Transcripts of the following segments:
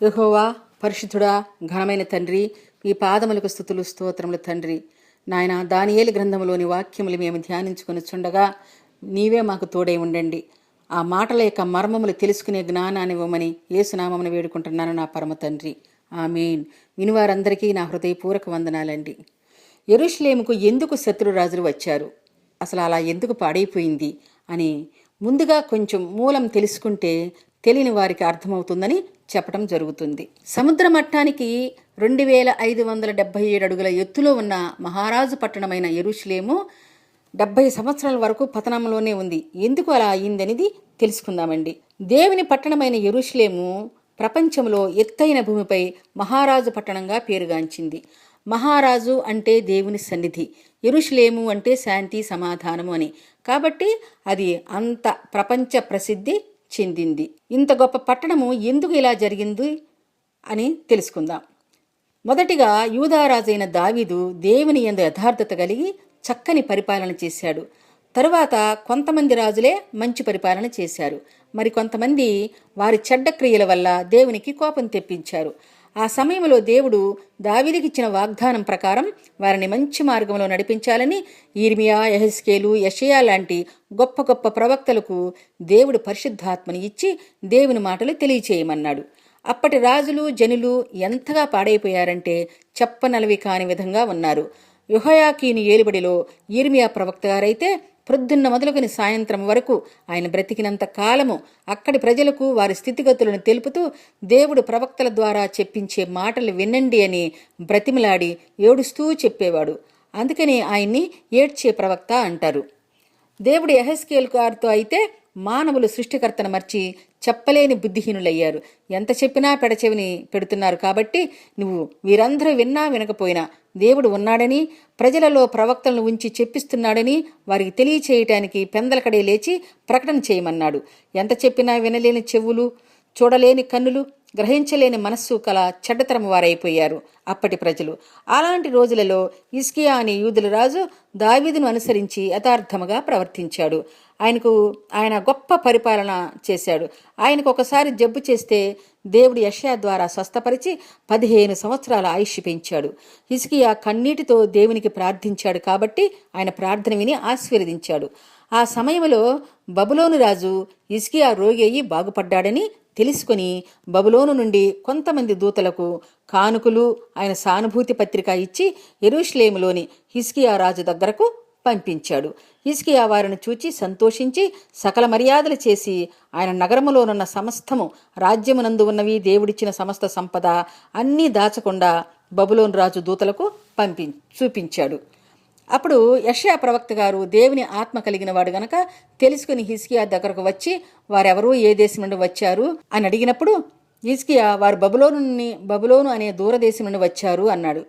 యెహోవా పరిశుద్ధుడా ఘనమైన తండ్రి, మీ పాదములకు స్తుతులు స్తోత్రములు తండ్రి. నాయన దానియేలు గ్రంథములోని వాక్యములు మేము ధ్యానించుకొనుచుండగా నీవే మాకు తోడై ఉండండి. ఆ మాటల యొక్క మర్మములు తెలుసుకునే జ్ఞానాన్ని ఇవ్వమని యేసునామమున వేడుకుంటున్నాను నా పరమ తండ్రి. ఆమేన్. వినివారందరికీ నా హృదయపూర్వక వందనాలండి. యెరూషలేముకు ఎందుకు శత్రురాజులు వచ్చారు, అసలు అలా ఎందుకు పాడైపోయింది అని ముందుగా కొంచెం మూలం తెలుసుకుంటే తెలియని వారికి అర్థమవుతుందని చెప్పడం జరుగుతుంది. సముద్ర మట్టానికి 2577 అడుగుల ఎత్తులో ఉన్న మహారాజు పట్టణమైన యెరూషలేము 70 సంవత్సరాల వరకు పతనంలోనే ఉంది. ఎందుకు అలా అయిందనేది తెలుసుకుందామండి. దేవుని పట్టణమైన యెరూషలేము ప్రపంచంలో ఎత్తైన భూమిపై మహారాజు పట్టణంగా పేరుగాంచింది. మహారాజు అంటే దేవుని సన్నిధి, యెరూషలేము అంటే శాంతి సమాధానము అని. కాబట్టి అది అంత ప్రపంచ ప్రసిద్ధి చెందింది. ఇంత గొప్ప పట్టణము ఎందుకు ఇలా జరిగింది అని తెలుసుకుందాం. మొదటిగా యూదారాజైన దావీదు దేవుని యందు యథార్థత కలిగి చక్కని పరిపాలన చేశాడు. తరువాత కొంతమంది రాజులే మంచి పరిపాలన చేశారు. మరి కొంతమంది వారి చెడ్డ క్రియల వల్ల దేవునికి కోపం తెప్పించారు. ఆ సమయంలో దేవుడు దావీదుకి ఇచ్చిన వాగ్దానం ప్రకారం వారిని మంచి మార్గంలో నడిపించాలని యిర్మీయా, యెహెజ్కేలు, యెషయా లాంటి గొప్ప గొప్ప ప్రవక్తలకు దేవుడు పరిశుద్ధాత్మని ఇచ్చి దేవుని మాటలు తెలియచేయమన్నాడు. అప్పటి రాజులు జనులు ఎంతగా పాడైపోయారంటే చెప్పనలవి కాని విధంగా ఉన్నారు. యెహోయాకీను ఏలుబడిలో యిర్మీయా ప్రవక్త గారైతే ప్రొద్దున్న మొదలుకొని సాయంత్రం వరకు ఆయన బ్రతికినంత కాలము అక్కడి ప్రజలకు వారి స్థితిగతులను తెలుపుతూ దేవుడు ప్రవక్తల ద్వారా చెప్పించే మాటలు వినండి అని బ్రతిమలాడి ఏడుస్తూ చెప్పేవాడు. అందుకని ఆయన్ని ఏడ్చే ప్రవక్త అంటారు. దేవుడు యెహెజ్కేలు గారితో అయితే మానవులు సృష్టికర్తను మర్చి చెప్పలేని బుద్ధిహీనులయ్యారు. ఎంత చెప్పినా పెడచెవిని పెడుతున్నారు. కాబట్టి నువ్వు వీరందరూ విన్నా వినకపోయినా దేవుడు ఉన్నాడని, ప్రజలలో ప్రవక్తలను ఉంచి చెప్పిస్తున్నాడని వారికి తెలియచేయటానికి పెందలకడే లేచి ప్రకటన చేయమన్నాడు. ఎంత చెప్పినా వినలేని చెవులు, చూడలేని కన్నులు, గ్రహించలేని మనస్సు కల చెడ్డతరం వారైపోయారు అప్పటి ప్రజలు. అలాంటి రోజులలో హిజ్కియా అనే యూదుల రాజు దావీదును అనుసరించి యథార్థముగా ప్రవర్తించాడు. ఆయన గొప్ప పరిపాలన చేశాడు. ఆయనకు ఒకసారి జబ్బు చేస్తే దేవుడు యెషయా ద్వారా స్వస్థపరిచి 15 సంవత్సరాల ఆయుష్ పెంచాడు. హిజ్కియా కన్నీటితో దేవునికి ప్రార్థించాడు కాబట్టి ఆయన ప్రార్థన విని ఆశీర్వదించాడు. ఆ సమయంలో బబులోను రాజు హిజ్కియా రోగి అయ్యి బాగుపడ్డాడని తెలుసుకుని బబులోను నుండి కొంతమంది దూతలకు కానుకలు, ఆయన సానుభూతి పత్రిక ఇచ్చి యెరూషలేములోని హిజ్కియా రాజు దగ్గరకు పంపించాడు. హిజ్కియా వారిని చూచి సంతోషించి సకల మర్యాదలు చేసి ఆయన నగరములోనున్న సమస్తము, రాజ్యమునందు ఉన్నవి, దేవుడిచ్చిన సమస్త సంపద అన్నీ దాచకుండా బబులోను రాజు దూతలకు చూపించాడు. అప్పుడు యెషయా ప్రవక్త గారు దేవుని ఆత్మ కలిగిన వాడు గనక తెలుసుకుని హిజ్కియా దగ్గరకు వచ్చి వారెవరూ ఏ దేశం నుండి వచ్చారు అని అడిగినప్పుడు హిజ్కియా వారు బబులోను అనే దూరదేశం నుండి వచ్చారు అన్నాడు.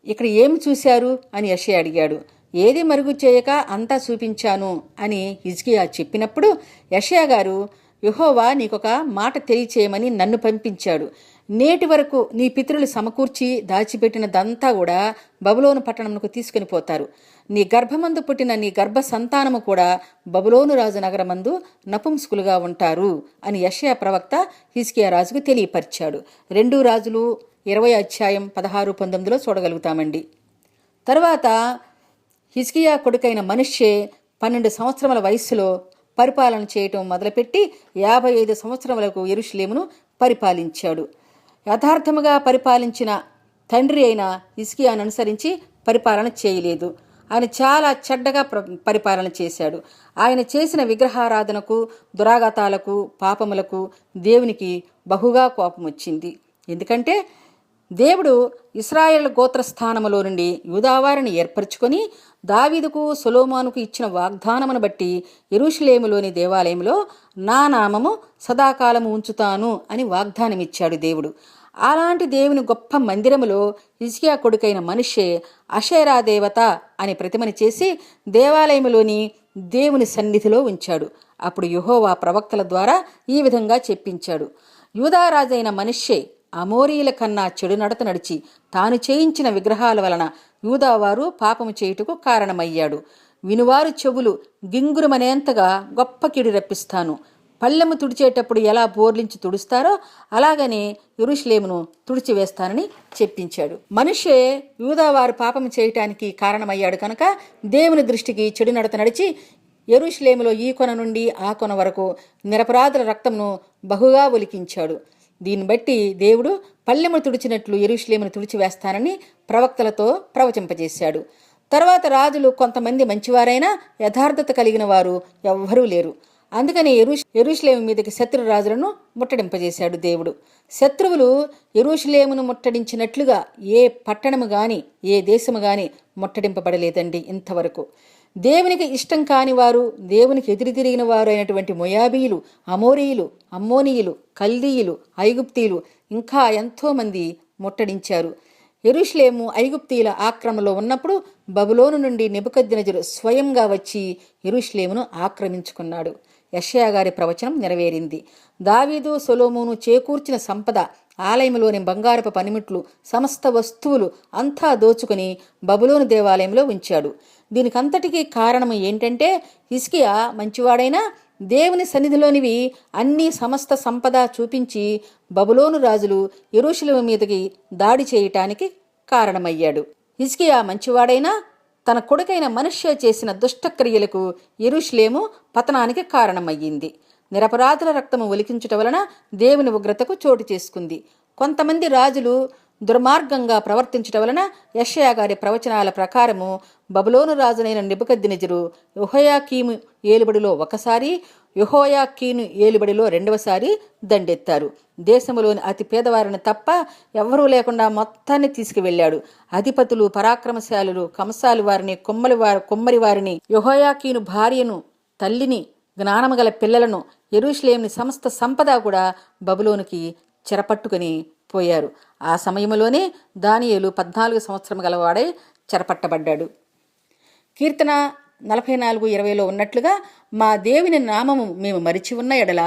ఇక్కడ ఏమి చూశారు అని యెషయా అడిగాడు. ఏది మరుగు చేయక అంతా చూపించాను అని హిజ్కియా చెప్పినప్పుడు యెషయా గారు, యెహోవా నీకొక మాట తెలియచేయమని నన్ను పంపించాడు. నేటి వరకు నీ పితరులు సమకూర్చి దాచిపెట్టినదంతా కూడా బబులోను పట్టణమునకు తీసుకుని పోతారు. నీ గర్భమందు పుట్టిన నీ గర్భ సంతానము కూడా బబులోను రాజు నగరమందు నపుంసకులుగా ఉంటారు అని యెషయా ప్రవక్త హిజ్కియా రాజుకు తెలియపరిచాడు. 2 రాజులు 20:16-19 చూడగలుగుతామండి. తర్వాత హిజ్కియా కొడుకైన మనష్షే 12 సంవత్సరముల వయస్సులో పరిపాలన చేయటం మొదలుపెట్టి 55 సంవత్సరములకు యెరూషలేమును పరిపాలించాడు. యథార్థముగా పరిపాలించిన తండ్రి అయిన హిజ్కియాను అనుసరించి పరిపాలన చేయలేదు. ఆయన చాలా చెడ్డగా పరిపాలన చేశాడు. ఆయన చేసిన విగ్రహారాధనకు, దురాఘాతాలకు, పాపములకు దేవునికి బహుగా కోపం వచ్చింది. ఎందుకంటే దేవుడు ఇశ్రాయేలు గోత్రస్థానములో నుండి యూదావారిని ఏర్పరచుకొని దావీదుకు సొలొమోనుకు ఇచ్చిన వాగ్దానమును బట్టి యెరూషలేములోని దేవాలయంలో నా నామము సదాకాలము ఉంచుతాను అని వాగ్దానమిచ్చాడు దేవుడు. అలాంటి దేవుని గొప్ప మందిరములో హిజ్కియా కొడుకైన మనష్షే అషేరా దేవత అని ప్రతిమని చేసి దేవాలయములోని దేవుని సన్నిధిలో ఉంచాడు. అప్పుడు యెహోవా ప్రవక్తల ద్వారా ఈ విధంగా చెప్పించాడు. యూదారాజైన మనష్షే అమోరీల కన్నా చెడు నడత నడిచి తాను చేయించిన విగ్రహాల వలన యూదావారు పాపము చేయుటకు కారణమయ్యాడు. వినువారు చెవులు గింగురుమనేంతగా గొప్ప కీడు రప్పిస్తాను. పళ్ళెము తుడిచేటప్పుడు ఎలా బోర్లించి తుడుస్తారో అలాగనే యెరూషలేమును తుడిచివేస్తానని చెప్పించాడు. మనిషే యూదావారు పాపం చేయటానికి కారణమయ్యాడు కనుక దేవుని దృష్టికి చెడు నడత నడిచి యెరూషలేములో ఈ కొన నుండి ఆ కొన వరకు నిరపరాధుల రక్తంను బహుగా ఒలికించాడు. దీన్ని బట్టి దేవుడు పళ్ళెమును తుడిచినట్లు యెరూషలేమును తుడిచివేస్తానని ప్రవక్తలతో ప్రవచింపజేశాడు. తర్వాత రాజులు కొంతమంది మంచివారైనా యథార్థత కలిగిన వారు ఎవ్వరూ లేరు. అందుకని యెరూషలేము మీదకి శత్రు రాజులను ముట్టడింపజేశాడు దేవుడు. శత్రువులు యెరూషలేమును ముట్టడించినట్లుగా ఏ పట్టణము గాని ఏ దేశము గాని ముట్టడింపబడలేదండి ఇంతవరకు. దేవునికి ఇష్టం కాని వారు, దేవునికి ఎదురు తిరిగిన వారు అయినటువంటి మొయాబీయులు, అమోరీయులు, అమ్మోనీయులు, కల్దీయులు, ఐగుప్తీయులు ఇంకా ఎంతోమంది ముట్టడించారు. యెరూషలేము ఐగుప్తీయుల ఆక్రమణలో ఉన్నప్పుడు బబులోను నుండి నెబుకద్నెజరు స్వయంగా వచ్చి యెరూషలేమును ఆక్రమించుకున్నాడు. యెషయా గారి ప్రవచనం నెరవేరింది. దావీదు సొలొమోను చేకూర్చిన సంపద, ఆలయంలోని బంగారపు పనిముట్లు, సమస్త వస్తువులు అంతా దోచుకుని బబులోను దేవాలయంలో ఉంచాడు. దీనికంతటికీ కారణం ఏంటంటే హిజ్కియా మంచివాడైనా దేవుని సన్నిధిలోనివి అన్ని సమస్త సంపద చూపించి బబులోను రాజులు యెరూషలేము మీదకి దాడి చేయటానికి కారణమయ్యాడు. హిజ్కియా మంచివాడైనా తన కొడుకైన మనష్షే చేసిన దుష్టక్రియలకు యెరూషలేము పతనానికి కారణమయ్యింది. నిరపరాధుల రక్తము ఒలికించుట వలన దేవుని ఉగ్రతకు చోటు చేసుకుంది. కొంతమంది రాజులు దుర్మార్గంగా ప్రవర్తించటం వలన యెషయా గారి ప్రవచనాల ప్రకారము బబులోను రాజునైన నెబుకద్నెజరు యెహోయాకీము ఏలుబడిలో ఒకసారి, యెహోయాకీను ఏలుబడిలో రెండవసారి దండెత్తారు. దేశములోని అతి పేదవారిని తప్ప ఎవ్వరూ లేకుండా మొత్తాన్ని తీసుకువెళ్లాడు. అధిపతులు, పరాక్రమశాలులు, కంసాలి వారిని, కొమ్మరి వారిని, యెహోయాకీను భార్యను, తల్లిని, జ్ఞానము గల పిల్లలను, యెరూషలేముని సమస్త సంపద కూడా బబులోనుకి చెరపట్టుకుని పోయారు. ఆ సమయంలోనే దానియేలు 14 సంవత్సరం గలవాడై చెరపట్టబడ్డాడు. కీర్తన 44:20 ఉన్నట్లుగా మా దేవుని నామము మేము మరిచి ఉన్న ఎడల,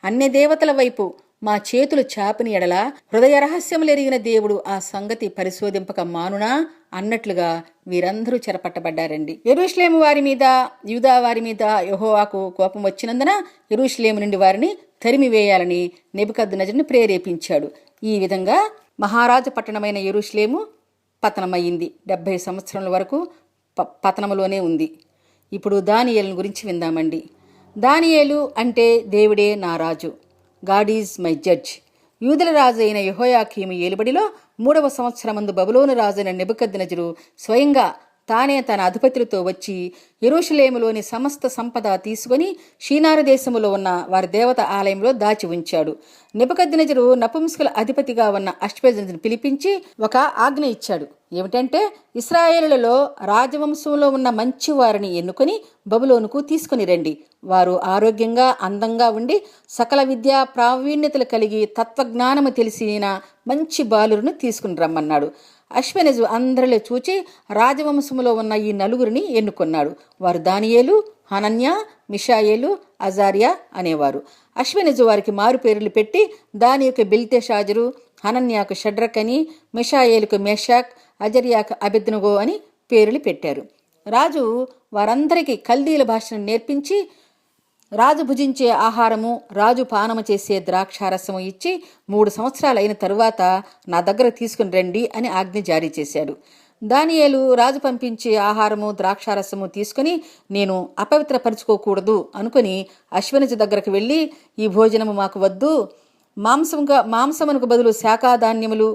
అన్య దేవతల వైపు మా చేతులు చాపిన ఎడల, హృదయ రహస్యములెరిగిన దేవుడు ఆ సంగతి పరిశోధింపక మానునా అన్నట్లుగా వీరందరూ చెరపట్టబడ్డారండి. యెరూషలేము వారి మీద, యూదా వారి మీద యెహోవాకు కోపం వచ్చినందున యెరూషలేము నుండి వారిని తరిమివేయాలని నెబుకద్నెజరును ప్రేరేపించాడు. ఈ విధంగా మహారాజు పట్టణమైన యెరూషలేము పతనమయ్యింది. 70 సంవత్సరాల వరకు పతనములోనే ఉంది. ఇప్పుడు దానియేలును గురించి విందామండి. దానియేలు అంటే దేవుడే నా రాజు, గాడ్ ఈజ్ మై జడ్జ్. యూదుల రాజు అయిన యెహోయాకీము ఏలుబడిలో 3వ సంవత్సరమందు బబులోను రాజైన నెబుకద్నెజరు స్వయంగా తానే తన అధిపతులతో వచ్చి యెరూషలేములోని సమస్త సంపద తీసుకుని షీనారు దేశములో ఉన్న వారి దేవత ఆలయంలో దాచి ఉంచాడు. నెబుకద్నెజరు నపుంసకుల అధిపతిగా ఉన్న అష్పెనజరును పిలిపించి ఒక ఆజ్ఞ ఇచ్చాడు. ఏమిటంటే, ఇశ్రాయేలులలో రాజవంశంలో ఉన్న మంచి వారిని ఎన్నుకొని బబులోనుకు తీసుకుని రండి. వారు ఆరోగ్యంగా, అందంగా ఉండి సకల విద్యా ప్రావీణ్యతలు కలిగి తత్వజ్ఞానము తెలిసిన మంచి బాలురును తీసుకుని రమ్మన్నాడు. అష్పెనజు అందరిలో చూచి రాజవంశములో ఉన్న ఈ 4 ఎన్నుకొన్నాడు. వారు దానియేలు, హనన్యా, మిషాయేలు, అజారియా అనేవారు. అష్పెనజు వారికి మారు పేర్లు పెట్టి దానియేలుకు బెల్తెషాజరు, హనన్యాకు షడ్రక్ అని, మిషాయేలుకు మేషాక్, అజర్యాకు అబెద్నెగో అని పేర్లు పెట్టారు. రాజు వారందరికీ కల్దీల భాషను నేర్పించి రాజు భుజించే ఆహారము, రాజు పానము చేసే ద్రాక్షారసము ఇచ్చి 3 సంవత్సరాలు అయిన తరువాత నా దగ్గర తీసుకుని రండి అని ఆజ్ఞ జారీ చేశాడు. దానియేలు రాజు పంపించే ఆహారము, ద్రాక్షారసము తీసుకుని నేను అపవిత్రపరుచుకోకూడదు అనుకుని అష్పెనజు దగ్గరకు వెళ్ళి, ఈ భోజనము మాకు వద్దు, మాంసమునకు బదులు శాఖాధాన్యములు,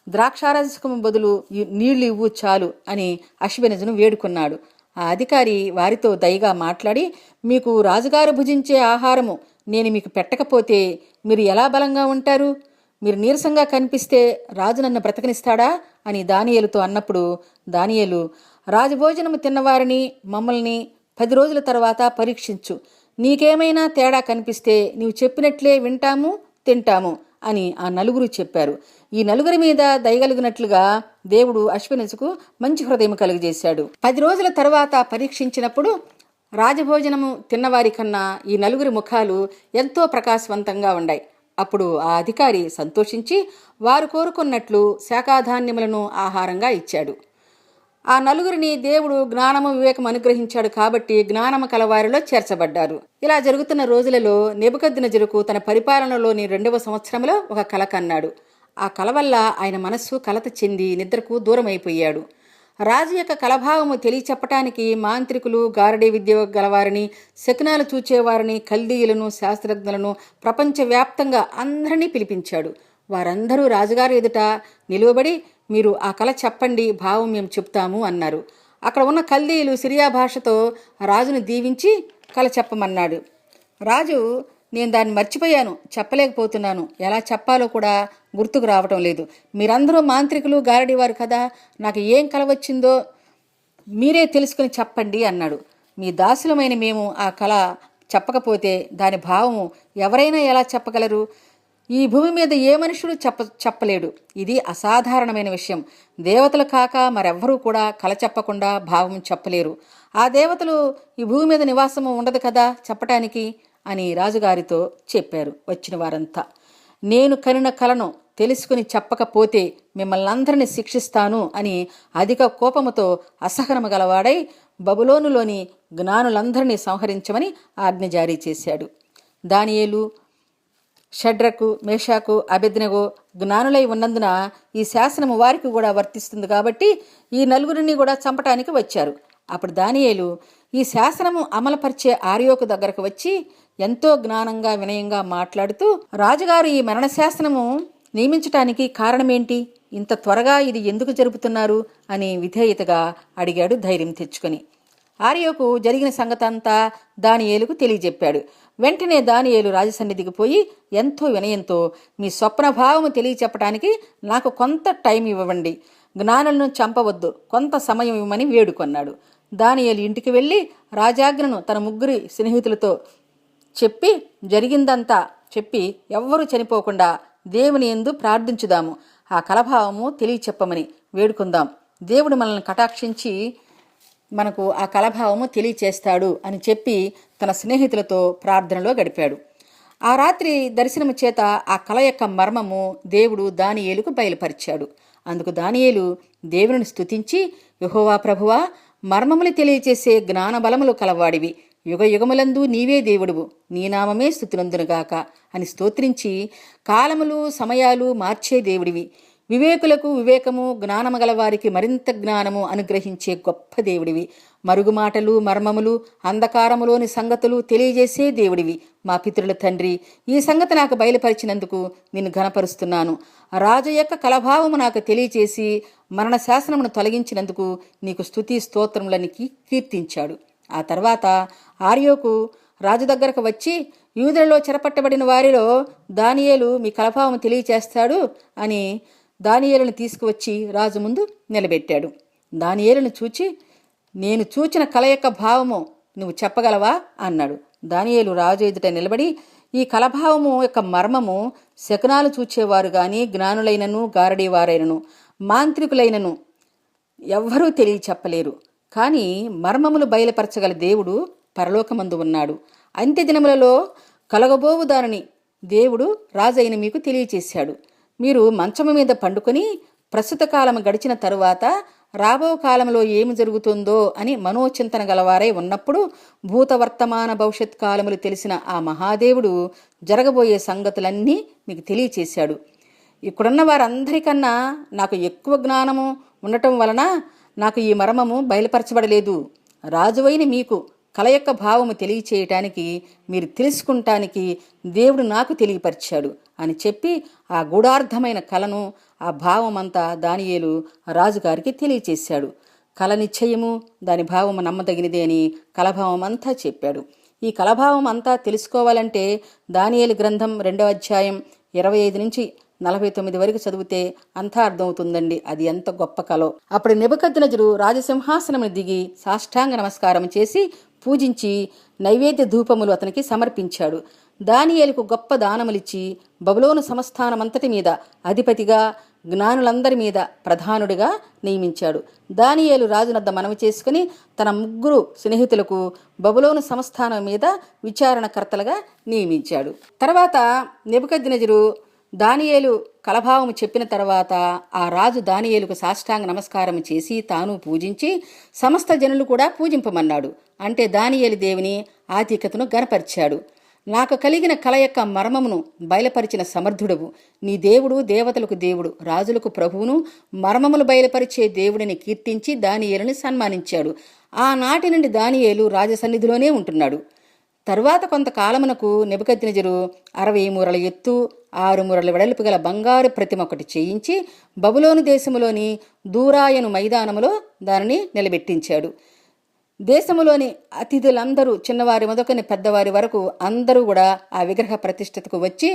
ద్రాక్షారసము బదులు నీళ్లు ఇవ్వు చాలు అని అష్పెనజును వేడుకున్నాడు. ఆ అధికారి వారితో దయగా మాట్లాడి, మీకు రాజుగారు భుజించే ఆహారము నేను మీకు పెట్టకపోతే మీరు ఎలా బలంగా ఉంటారు? మీరు నీరసంగా కనిపిస్తే రాజు నన్ను బ్రతకనిస్తాడా అని దానియేలుతో అన్నప్పుడు, దానియేలు, రాజభోజనము తిన్నవారిని మమ్మల్ని 10 రోజుల తర్వాత పరీక్షించు. నీకేమైనా తేడా కనిపిస్తే నీవు చెప్పినట్లే వింటాము, తింటాము అని ఆ 4 చెప్పారు. ఈ 4 మీద దయగలిగినట్లుగా దేవుడు అష్పెనజుకు మంచి హృదయం కలుగజేశాడు. 10 రోజుల తర్వాత పరీక్షించినప్పుడు రాజభోజనము తిన్నవారి కన్నా ఈ 4 ముఖాలు ఎంతో ప్రకాశవంతంగా ఉన్నాయి. అప్పుడు ఆ అధికారి సంతోషించి వారు కోరుకున్నట్లు శాఖాధాన్యములను ఆహారంగా ఇచ్చాడు. ఆ నలుగురిని దేవుడు జ్ఞానము వివేకం అనుగ్రహించాడు కాబట్టి జ్ఞానము కలవారిలో చేర్చబడ్డారు. ఇలా జరుగుతున్న రోజులలో నెబుకద్నెజరుకు తన పరిపాలనలోని 2వ సంవత్సరంలో ఒక కల కన్నాడు. ఆ కల వల్ల ఆయన మనస్సు కలత చెంది నిద్రకు దూరమైపోయాడు. రాజు యొక్క కలభావము తెలియచెప్పటానికి మాంత్రికులు, గారడీ విద్య గలవారిని, శకునాలు చూచేవారిని, కల్దీయులను, శాస్త్రజ్ఞులను ప్రపంచవ్యాప్తంగా అందరినీ పిలిపించాడు. వారందరూ రాజుగారి ఎదుట నిలువబడి, మీరు ఆ కల చెప్పండి, భావం మేము చెప్తాము అన్నారు. అక్కడ ఉన్న కల్దీయులు సిరియా భాషతో రాజును దీవించి కల చెప్పమన్నాడు. రాజు, నేను దాన్ని మర్చిపోయాను, చెప్పలేకపోతున్నాను, ఎలా చెప్పాలో కూడా గుర్తుకు రావటం లేదు. మీరందరూ మాంత్రికులు, గారడీవారు కదా, నాకు ఏం కల వచ్చిందో మీరే తెలుసుకుని చెప్పండి అన్నాడు. మీ దాసులమైన మేము ఆ కల చెప్పకపోతే దాని భావము ఎవరైనా ఎలా చెప్పగలరు? ఈ భూమి మీద ఏ మనుషుడు చెప్పలేడు. ఇది అసాధారణమైన విషయం. దేవతలు కాక మరెవ్వరూ కూడా కల చెప్పకుండా భావం చెప్పలేరు. ఆ దేవతలు ఈ భూమి మీద నివాసము ఉండదు కదా చెప్పటానికి అని రాజుగారితో చెప్పారు వచ్చిన వారంతా. నేను కనిన కలను తెలుసుకుని చెప్పకపోతే మిమ్మల్ని అందరినీ శిక్షిస్తాను అని అధిక కోపముతో అసహనము గలవాడై బబులోనులోని జ్ఞానులందరినీ సంహరించమని ఆజ్ఞ జారీ చేశాడు. దానియేలు, షడ్రకు, మేషాకు, అబేద్నెగో జ్ఞానులై ఉన్నందున ఈ శాసనము వారికి కూడా వర్తిస్తుంది కాబట్టి ఈ నలుగురిని కూడా చంపటానికి వచ్చారు. అప్పుడు దానియేలు ఈ శాసనము అమలుపరిచే ఆర్యోకు దగ్గరకు వచ్చి ఎంతో జ్ఞానంగా వినయంగా మాట్లాడుతూ, రాజుగారు ఈ మరణ శాసనము నియమించటానికి కారణమేంటి? ఇంత త్వరగా ఇది ఎందుకు జరుపుతున్నారు అని విధేయతగా అడిగాడు ధైర్యం తెచ్చుకొని. ఆర్యోకు జరిగిన సంగతంతా దానియేలుకు తెలియజెప్పాడు. వెంటనే దానియేలు రాజసన్నిధికి పోయి ఎంతో వినయంతో, మీ స్వప్న భావము తెలియచెప్పటానికి నాకు కొంత టైం ఇవ్వండి, జ్ఞానులను చంపవద్దు, కొంత సమయం ఇవ్వమని వేడుకొన్నాడు. దానియేలు ఇంటికి వెళ్ళి రాజాజ్ఞను తన 3 స్నేహితులతో చెప్పి జరిగిందంతా చెప్పి ఎవ్వరూ చనిపోకుండా దేవుని యందు ప్రార్థించుదాము, ఆ కలభావము తెలియచెప్పమని వేడుకుందాం, దేవుడు మనల్ని కటాక్షించి మనకు ఆ కలభావము తెలియచేస్తాడు అని చెప్పి తన స్నేహితులతో ప్రార్థనలో గడిపాడు. ఆ రాత్రి దర్శనము చేత ఆ కల యొక్క మర్మము దేవుడు దానియేలుకు బయలుపరిచాడు. అందుకు దానియేలు దేవుని స్తుతించి, యెహోవా ప్రభువా, మర్మములు తెలియచేసే జ్ఞానబలములు కలవాడివి, యుగయుగములందు నీవే దేవుడువు, నీ నామమే స్తుతినందునుగాక అని స్తోత్రించి, కాలములు సమయాలు మార్చే దేవుడివి, వివేకులకు వివేకము, జ్ఞానము గలవారికి మరింత జ్ఞానము అనుగ్రహించే గొప్ప దేవుడివి, మరుగుమాటలు, మర్మములు, అంధకారములోని సంగతులు తెలియజేసే దేవుడివి, మా పితరుల తండ్రి, ఈ సంగతి నాకు బయలుపరిచినందుకు నిన్ను ఘనపరుస్తున్నాను. రాజు యొక్క కలభావము నాకు తెలియచేసి మరణ శాసనమును తొలగించినందుకు నీకు స్తుతి స్తోత్రములని కీర్తించాడు. ఆ తర్వాత ఆర్యోకు రాజు దగ్గరకు వచ్చి, యూదులలో చెరపట్టబడిన వారిలో దానియేలు మీ కలభావం తెలియచేస్తాడు అని దానియేలును తీసుకువచ్చి రాజు ముందు నిలబెట్టాడు. దానియేలును చూచి, నేను చూచిన కల యొక్క భావము నువ్వు చెప్పగలవా అన్నాడు. దానియేలు రాజు ఎదుట నిలబడి, ఈ కలభావము యొక్క మర్మము శకునాలు చూచేవారు గాని, జ్ఞానులైనను, గారడీవారైనను, మాంత్రికులైనను ఎవ్వరూ తెలియచెప్పలేరు. కానీ మర్మములు బయలుపరచగల దేవుడు పరలోకమందు ఉన్నాడు. అంత్య దినములలో కలగబోవు దానిని దేవుడు రాజైన మీకు తెలియచేశాడు. మీరు మంచము మీద పండుకొని ప్రస్తుత కాలము గడిచిన తరువాత రాబో కాలంలో ఏమి జరుగుతుందో అని మనోచింతన గలవారై ఉన్నప్పుడు భూత వర్తమాన భవిష్యత్ కాలములు తెలిసిన ఆ మహాదేవుడు జరగబోయే సంగతులన్నీ మీకు తెలియచేశాడు. ఇక్కడున్న వారందరికన్నా నాకు ఎక్కువ జ్ఞానము ఉండటం వలన నాకు ఈ మర్మము బయలుపరచబడలేదు. రాజువైన మీకు కల యొక్క భావము తెలియచేయటానికి, మీరు తెలుసుకుంటానికి దేవుడు నాకు తెలియపరిచాడు అని చెప్పి ఆ గూఢార్థమైన కలను, ఆ భావమంతా దానియేలు రాజుగారికి తెలియచేశాడు. కల నిశ్చయము, దాని భావము నమ్మదగినదే అని కలభావం అంతా చెప్పాడు. ఈ కలభావం అంతా తెలుసుకోవాలంటే దానియేలు గ్రంథం 2వ అధ్యాయం 25 నుంచి 49 వరకు చదివితే అంతా అర్థమవుతుందండి అది ఎంత గొప్ప కలో. అప్పుడు నెబుకద్నెజరు రాజసింహాసనము దిగి సాష్టాంగ నమస్కారం చేసి పూజించి నైవేద్య ధూపములు అతనికి సమర్పించాడు. దానియేలుకు గొప్ప దానములిచ్చి బబులోను సంస్థానమంతటి మీద అధిపతిగా, జ్ఞానులందరి మీద ప్రధానుడిగా నియమించాడు. దానియేలు రాజునద్ద మనవి చేసుకుని తన 3 స్నేహితులకు బబులోను సంస్థానం మీద విచారణకర్తలుగా నియమించాడు. తర్వాత నెబుకద్నెజరు దానియేలు కలభావము చెప్పిన తర్వాత ఆ రాజు దానియేలుకు సాష్టాంగ నమస్కారం చేసి తాను పూజించి సమస్త జనులు కూడా పూజింపమన్నాడు. అంటే దానియేలు దేవుని ఆధిక్యతను గనపరిచాడు. నాకు కలిగిన కల యొక్క మర్మమును బయలుపరిచిన సమర్థుడవు, నీ దేవుడు దేవతలకు దేవుడు, రాజులకు ప్రభువును, మర్మములు బయలుపరిచే దేవుడిని కీర్తించి దానియేలుని సన్మానించాడు. ఆనాటి నుండి దానియేలు రాజసన్నిధిలోనే ఉంటున్నాడు. తరువాత కొంతకాలమునకు నెబుకద్నెజరు 60 మూరల ఎత్తు 6 మూరల వెడల్పు గల బంగారు ప్రతిమ ఒకటి చేయించి బబులోను దేశములోని దూరాయను మైదానములో దానిని నిలబెట్టించాడు. దేశములోని అతిథులందరూ చిన్నవారి మొదలుకొని పెద్దవారి వరకు అందరూ కూడా ఆ విగ్రహ ప్రతిష్ఠతకు వచ్చి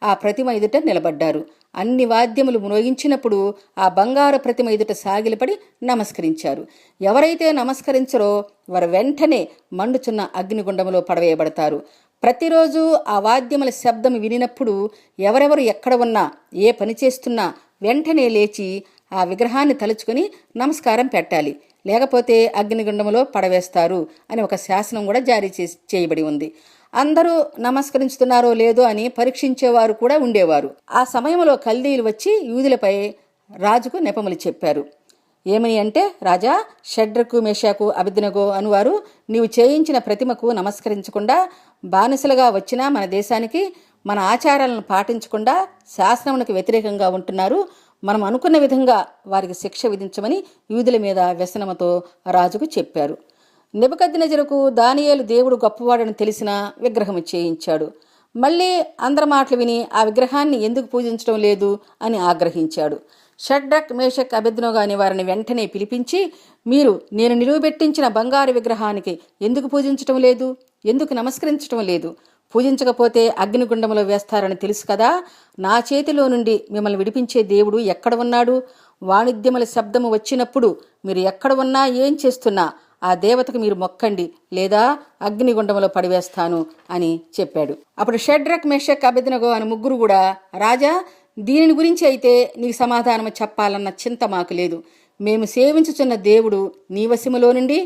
ఆ ప్రతిమ ఎదుట నిలబడ్డారు. అన్ని వాద్యములు మ్రోగించినప్పుడు ఆ బంగారు ప్రతిమ ఎదుట సాగిలపడి నమస్కరించారు. ఎవరైతే నమస్కరించరో వారు వెంటనే మండుచున్న అగ్నిగుండములో పడవేయబడతారు. ప్రతిరోజు ఆ వాద్యముల శబ్దం వినినప్పుడు ఎవరెవరు ఎక్కడ ఉన్నా ఏ పని చేస్తున్నా వెంటనే లేచి ఆ విగ్రహాన్ని తలుచుకుని నమస్కారం పెట్టాలి, లేకపోతే అగ్నిగుండములో పడవేస్తారు అని ఒక శాసనం కూడా జారీ చేయబడి ఉంది. అందరూ నమస్కరించుతున్నారో లేదో అని పరీక్షించేవారు కూడా ఉండేవారు. ఆ సమయంలో కల్దీయులు వచ్చి యూదులపై రాజుకు నెపములు చెప్పారు. ఏమని అంటే, రాజా, షడ్రకు మేషాకు అబేద్నెగో అనువారు నీవు చేయించిన ప్రతిమకు నమస్కరించకుండా బానిసలుగా వచ్చినా మన దేశానికి మన ఆచారాలను పాటించకుండా శాసనమునకు వ్యతిరేకంగా ఉంటున్నారు. మనం అనుకున్న విధంగా వారికి శిక్ష విధించమని యూదుల మీద వ్యసనముతో రాజుకు చెప్పారు. నెబుకద్నెజరుకు దానియేలు దేవుడు గొప్పవాడని తెలిసిన విగ్రహము చేయించాడు. మళ్ళీ అందరి మాటలు విని ఆ విగ్రహాన్ని ఎందుకు పూజించడం లేదు అని ఆగ్రహించాడు. షడ్రక్ మేషక్ అబేద్నెగో అనే వారిని వెంటనే పిలిపించి, మీరు నేను నిలువబెట్టించిన బంగారు విగ్రహానికి ఎందుకు పూజించటం లేదు, ఎందుకు నమస్కరించటం లేదు? పూజించకపోతే అగ్నిగుండములో వేస్తారని తెలుసు కదా. నా చేతిలో నుండి మిమ్మల్ని విడిపించే దేవుడు ఎక్కడ ఉన్నాడు? వాణిద్యముల శబ్దము వచ్చినప్పుడు మీరు ఎక్కడ ఉన్నా ఏం చేస్తున్నా ఆ దేవతకు మీరు మొక్కండి, లేదా అగ్నిగుండములో పడివేస్తాను అని చెప్పాడు. అప్పుడు షడ్రక్ మేషక్ అబేద్నెగో అని ముగ్గురు కూడా, రాజా, దీనిని గురించి అయితే నీకు సమాధానం చెప్పాలన్న చింత మాకు లేదు. మేము సేవించుచున్న దేవుడు నీ వశములో నుండి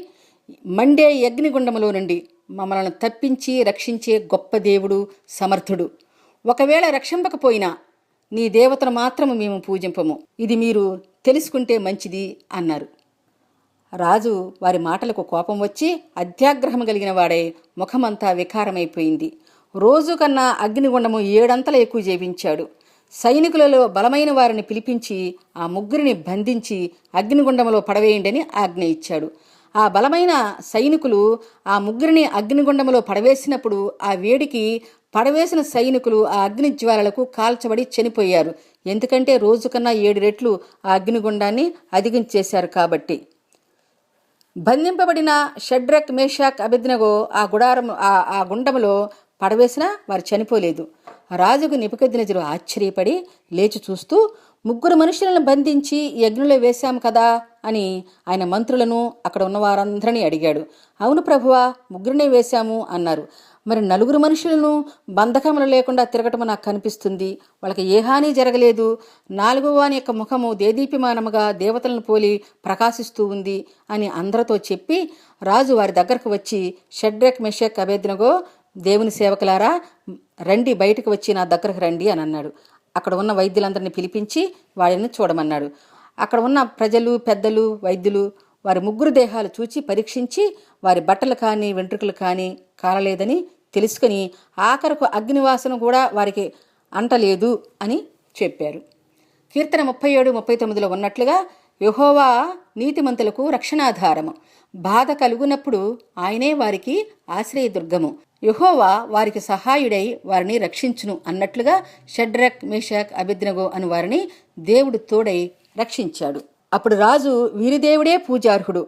మండే అగ్నిగుండములో నుండి మమ్మల్ని తప్పించి రక్షించే గొప్ప దేవుడు, సమర్థుడు. ఒకవేళ రక్షింపకపోయినా నీ దేవతను మాత్రము మేము పూజింపము. ఇది మీరు తెలుసుకుంటే మంచిది అన్నారు. రాజు వారి మాటలకు కోపం వచ్చి అత్యాగ్రహం కలిగిన వాడై ముఖమంతా వికారమైపోయింది. రోజు కన్నా అగ్నిగుండము 7 అంతలు ఎక్కువ చేయించాడు. సైనికులలో బలమైన వారిని పిలిపించి ఆ ముగ్గురిని బంధించి అగ్నిగుండములో పడవేయండని ఆజ్ఞ ఇచ్చాడు. ఆ బలమైన సైనికులు ఆ ముగ్గురిని అగ్నిగుండములో పడవేసినప్పుడు ఆ వేడికి పడవేసిన సైనికులు ఆ అగ్ని జ్వాలలకు కాల్చబడి చనిపోయారు. ఎందుకంటే రోజు కన్నా 7 రెట్లు ఆ అగ్నిగుండాన్ని అధిగమించేశారు కాబట్టి. బంధింపబడిన షడ్రక్ మేషాక్ అబేద్నెగో ఆ గుండములో పడవేసినా వారు చనిపోలేదు. రాజుకు నెబుకద్నెజరు ఆశ్చర్యపడి లేచి చూస్తూ, ముగ్గురు మనుషులను బంధించి ఈ అగ్నిలో వేశాము కదా అని ఆయన మంత్రులను అక్కడ ఉన్న వారందరినీ అడిగాడు. అవును ప్రభువా, ముగ్గురినే వేశాము అన్నారు. మరి 4 మనుషులను బంధకములు లేకుండా తిరగటము నాకు కనిపిస్తుంది, వాళ్ళకి ఏ హాని జరగలేదు. 4వ వాని యొక్క ముఖము దేదీప్యమానముగా దేవతలను పోలి ప్రకాశిస్తూ ఉంది అని అందరితో చెప్పి రాజు వారి దగ్గరకు వచ్చి, షడ్రక్ మేషక్ అబేద్నెగో దేవుని సేవకులారా, రండి, బయటకు వచ్చి నా దగ్గరకు రండి అని అన్నాడు. అక్కడ ఉన్న వైద్యులందరినీ పిలిపించి వాడిని చూడమన్నాడు. అక్కడ ఉన్న ప్రజలు, పెద్దలు, వైద్యులు వారి ముగ్గురు దేహాలు చూచి పరీక్షించి వారి బట్టలు కానీ వెంట్రుకలు కానీ కాలలేదని తెలుసుకుని ఆఖరకు అగ్నివాసన కూడా వారికి అంటలేదు అని చెప్పారు. కీర్తన 37-39లో ఉన్నట్లుగా, యెహోవా నీతిమంతులకు రక్షణాధారము, బాధ కలుగునప్పుడు ఆయనే వారికి ఆశ్రయదుర్గము. యెహోవా వారికి సహాయుడై వారిని రక్షించును అన్నట్లుగా షడ్రక్ మేషక్ అబేద్నెగో అను వారిని దేవుడు తోడై రక్షించాడు. అప్పుడు రాజు వీరి దేవుడే పూజార్హుడు,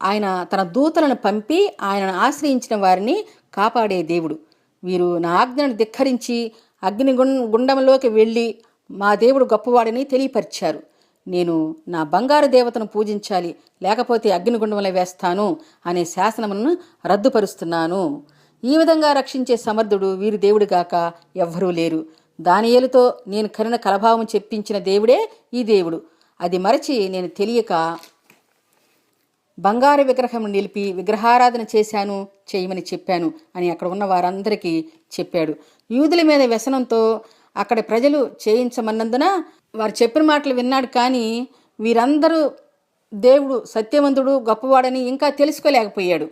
ఆయన తన దూతలను పంపి ఆయనను ఆశ్రయించిన వారిని కాపాడే దేవుడు. వీరు నా ఆజ్ఞను ధిక్కరించి గుండంలోకి వెళ్ళి మా దేవుడు గొప్పవాడని తెలియపరిచారు. నేను నా బంగారు దేవతను పూజించాలి, లేకపోతే అగ్నిగుండంలో వేస్తాను అనే శాసనమును రద్దుపరుస్తున్నాను. ఈ విధంగా రక్షించే సమర్థుడు వీరి దేవుడు గాక ఎవ్వరూ లేరు. దానియేలుతో నేను కరుణ కలభావం చెప్పించిన దేవుడే ఈ దేవుడు. అది మరచి నేను తెలియక బంగారు విగ్రహం నిలిపి విగ్రహారాధన చేశాను, చేయమని చెప్పాను అని అక్కడ ఉన్న వారందరికీ చెప్పాడు. యూదుల మీద వ్యసనంతో అక్కడి ప్రజలు చేయించమన్నందున వారు చెప్పిన మాటలు విన్నాడు. కానీ వీరందరూ దేవుడు సత్యవంతుడు గొప్పవాడని ఇంకా తెలుసుకోలేకపోయాడు.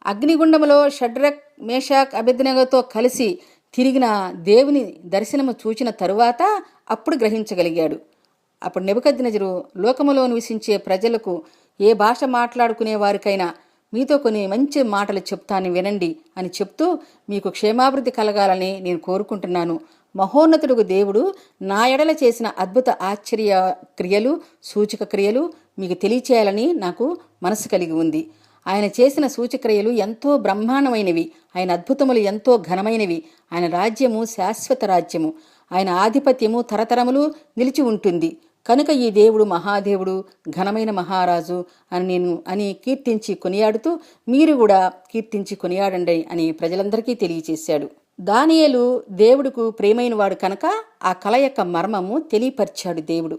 అగ్నిగుండములో షడ్రక్ మేషాక్ అబేద్నెగోతో కలిసి తిరిగిన దేవుని దర్శనము చూచిన తరువాత అప్పుడు గ్రహించగలిగాడు. అప్పుడు నెబుకద్నెజరు, లోకములో నివసించే ప్రజలకు, ఏ భాష మాట్లాడుకునే వారికైనా మీతో కొన్ని మంచి మాటలు చెప్తాను వినండి అని చెప్తూ, మీకు క్షేమాభివృద్ధి కలగాలని నేను కోరుకుంటున్నాను. మహోన్నతుడు దేవుడు నా ఎడల చేసిన అద్భుత ఆశ్చర్య క్రియలు, సూచక క్రియలు మీకు తెలియచేయాలని నాకు మనసు కలిగి ఉంది. ఆయన చేసిన సూచక్రియలు ఎంతో బ్రహ్మాండమైనవి. ఆయన అద్భుతములు ఎంతో ఘనమైనవి. ఆయన రాజ్యము శాశ్వత రాజ్యము. ఆయన ఆధిపత్యము తరతరములు నిలిచి ఉంటుంది. కనుక ఈ దేవుడు మహాదేవుడు, ఘనమైన మహారాజు అని కీర్తించి కొనియాడుతూ, మీరు కూడా కీర్తించి కొనియాడండి అని ప్రజలందరికీ తెలియచేశాడు. దానియేలు దేవుడుకు ప్రేమైనవాడు కనుక ఆ కల యొక్క మర్మము తెలియపరిచాడు దేవుడు.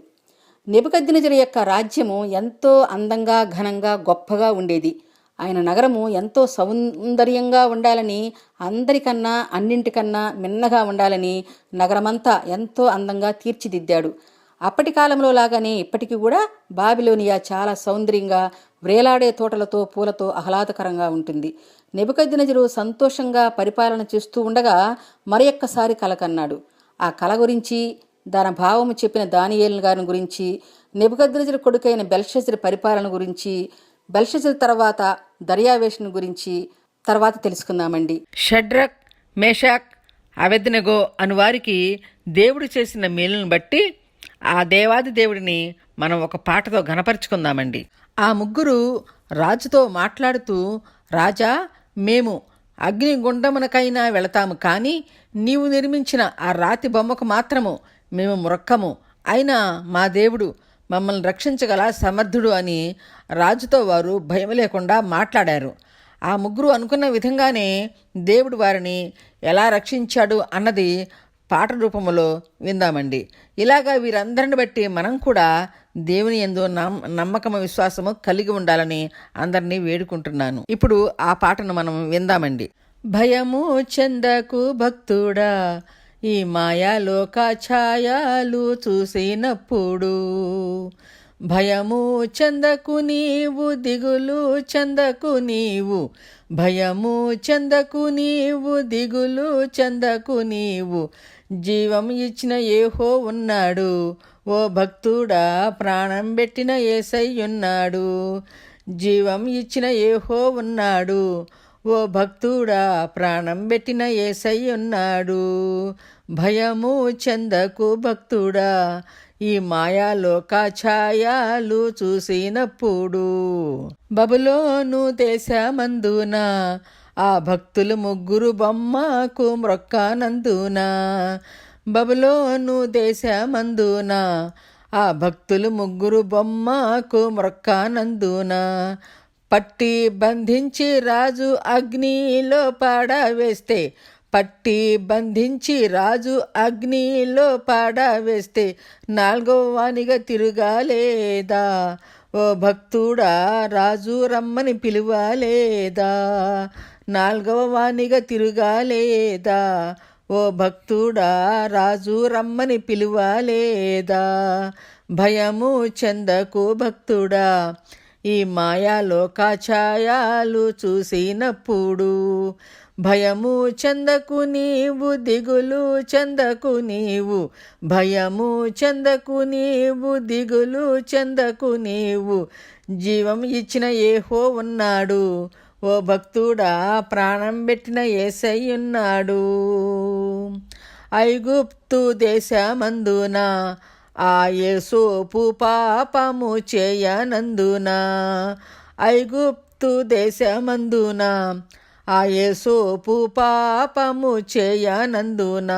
నెబుకద్నెజరు యొక్క రాజ్యము ఎంతో అందంగా, ఘనంగా, గొప్పగా ఉండేది. ఆయన నగరము ఎంతో సౌందర్యంగా ఉండాలని, అందరికన్నా అన్నింటికన్నా మిన్నగా ఉండాలని నగరమంతా ఎంతో అందంగా తీర్చిదిద్దాడు. అప్పటి కాలంలో లాగానే ఇప్పటికీ కూడా బాబిలోనియా చాలా సౌందర్యంగా, వ్రేలాడే తోటలతో, పూలతో ఆహ్లాదకరంగా ఉంటుంది. నెబుకద్నెజరు సంతోషంగా పరిపాలన చేస్తూ ఉండగా మరొక్కసారి కల కన్నాడు. ఆ కల గురించి, దాని భావము చెప్పిన దానియేలు గారిని గురించి, నెబుకద్నెజరు కొడుకైన బెల్షస్సరు పరిపాలన గురించి, బెల్షస్సరు తర్వాత దర్యావేషుని గురించి తర్వాత తెలుసుకుందామండి. షడ్రక్ మేషాక్ అబేద్నెగో అను వారికి దేవుడు చేసిన మేలును బట్టి ఆ దేవాది దేవుడిని మనం ఒక పాటతో ఘనపరుచుకుందామండి. ఆ ముగ్గురు రాజుతో మాట్లాడుతూ, రాజా, మేము అగ్నిగుండమునకైనా వెళతాము, కానీ నీవు నిర్మించిన ఆ రాతి బొమ్మకు మాత్రము మేము మ్రొక్కము. అయినా మా దేవుడు మమ్మల్ని రక్షించగల సమర్థుడు అని రాజుతో వారు భయం లేకుండా మాట్లాడారు. ఆ ముగ్గురు అనుకున్న విధంగానే దేవుడు వారిని ఎలా రక్షించాడు అన్నది పాట రూపంలో విందామండి. ఇలాగా వీరందరిని బట్టి మనం కూడా దేవుని యందు నమ్మకము, విశ్వాసము కలిగి ఉండాలని అందరినీ వేడుకుంటున్నాను. ఇప్పుడు ఆ పాటను మనం విందామండి. భయము చెందకు భక్తుడా, ఈ మాయాలోక ఛాయాలు చూసినప్పుడు. భయము చెందకు నీవు, దిగులు చెందకు నీవు. భయము చెందకు నీవు, దిగులు చెందకు నీవు. జీవం ఇచ్చిన యేహో ఉన్నాడు, ఓ భక్తుడా, ప్రాణం పెట్టిన యేసయ్యున్నాడు. జీవం ఇచ్చిన యేహో ఉన్నాడు, ఓ భక్తుడా, ప్రాణం పెట్టిన యేసయ్యున్నాడు. భయము చెందకు భక్తుడా, ఈ మాయాలోక ఛాయాలు చూసినప్పుడు. బబులోను దేశమందున ఆ భక్తులు ముగ్గురు బొమ్మకు మ్రొక్కనందున. బబులోను దేశమందున ఆ భక్తులు ముగ్గురు బొమ్మకు మ్రొక్కనందున. పట్టి బంధించి రాజు అగ్నిలో పాడవేస్తే, పట్టి బంధించి రాజు అగ్నిలో పాడవేస్తే, నాలుగవ వానిగా తిరగాలేదా, ఓ భక్తుడా, రాజు రమ్మని పిలువాలేదా. నాలుగవ వానిగా తిరగాలేదా, ఓ భక్తుడా, రాజు రమ్మని పిలువాలేదా. భయము చెందకు భక్తుడా, ఈ మాయాలోక ఛాయాలు చూసినప్పుడు. భయము చెందకు నీవు, దిగులు చెందకు నీవు. భయము చెందకు నీవు, దిగులు చెందకు నీవు. జీవం ఇచ్చిన యేహో ఉన్నాడు, ఓ భక్తుడా, ప్రాణం పెట్టిన యేసయ్యున్నాడు. ఐగుప్తు దేశమందున ఆ యోసేపు పాపము చేయనందున. ఐగుప్తు దేశమందున ఆ యోసేపు పాపము చేయనందున.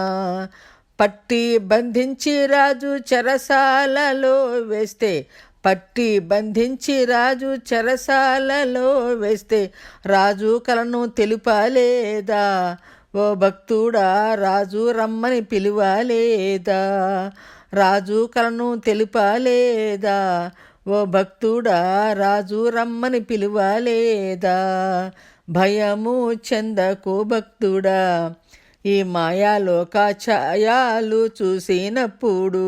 పట్టి బంధించి రాజు చెరసాలలో వేస్తే, పట్టి బంధించి రాజు చెరసాలలో వేస్తే, రాజు కలను తెలుపలేదా, ఓ భక్తుడా, రాజు రమ్మని పిలువలేదా. రాజు కలను తెలుపలేదా, ఓ భక్తుడా, రాజు రమ్మని పిలువలేదా. భయము చెందకు భక్తుడా, ఈ మాయాలోక ఛాయాలు చూసినప్పుడు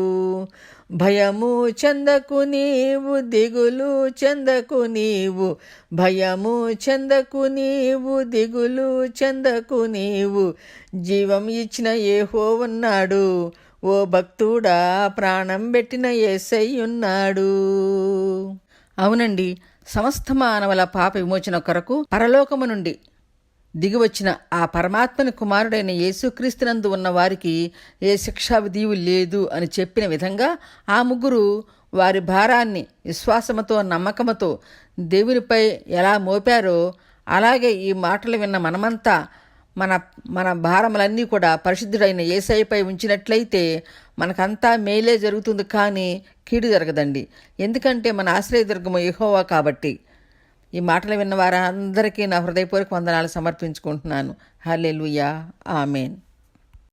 భయము చెందకు నీవు, దిగులు చెందకు నీవు, భయము చెందకు నీవు, దిగులు చెందకు నీవు, జీవం ఇచ్చిన యెహోవా ఉన్నాడు, ఓ భక్తుడా ప్రాణం పెట్టిన యేసయ్య ఉన్నాడు. అవునండి, సమస్త మానవుల పాప విమోచన కొరకు పరలోకము నుండి దిగివచ్చిన ఆ పరమాత్మని కుమారుడైన యేసుక్రీస్తునందు ఉన్న వారికి ఏ శిక్షా విధియు లేదు అని చెప్పిన విధంగా ఆ ముగ్గురు వారి భారాన్ని విశ్వాసముతో నమ్మకముతో దేవునిపై ఎలా మోపారో అలాగే ఈ మాటలు విన్న మనమంతా మన భారములన్నీ కూడా పరిశుద్ధుడైన యేసయ్యపై ఉంచినట్లయితే మనకంతా మేలే జరుగుతుంది, కానీ కీడు జరగదండి. ఎందుకంటే మన ఆశ్రయదుర్గము యెహోవా కాబట్టి. ఈ మాటలు విన్న వారందరికీ నా హృదయపూర్వక వందనాలు సమర్పించుకుంటున్నాను. హల్లెలూయా, ఆమేన్.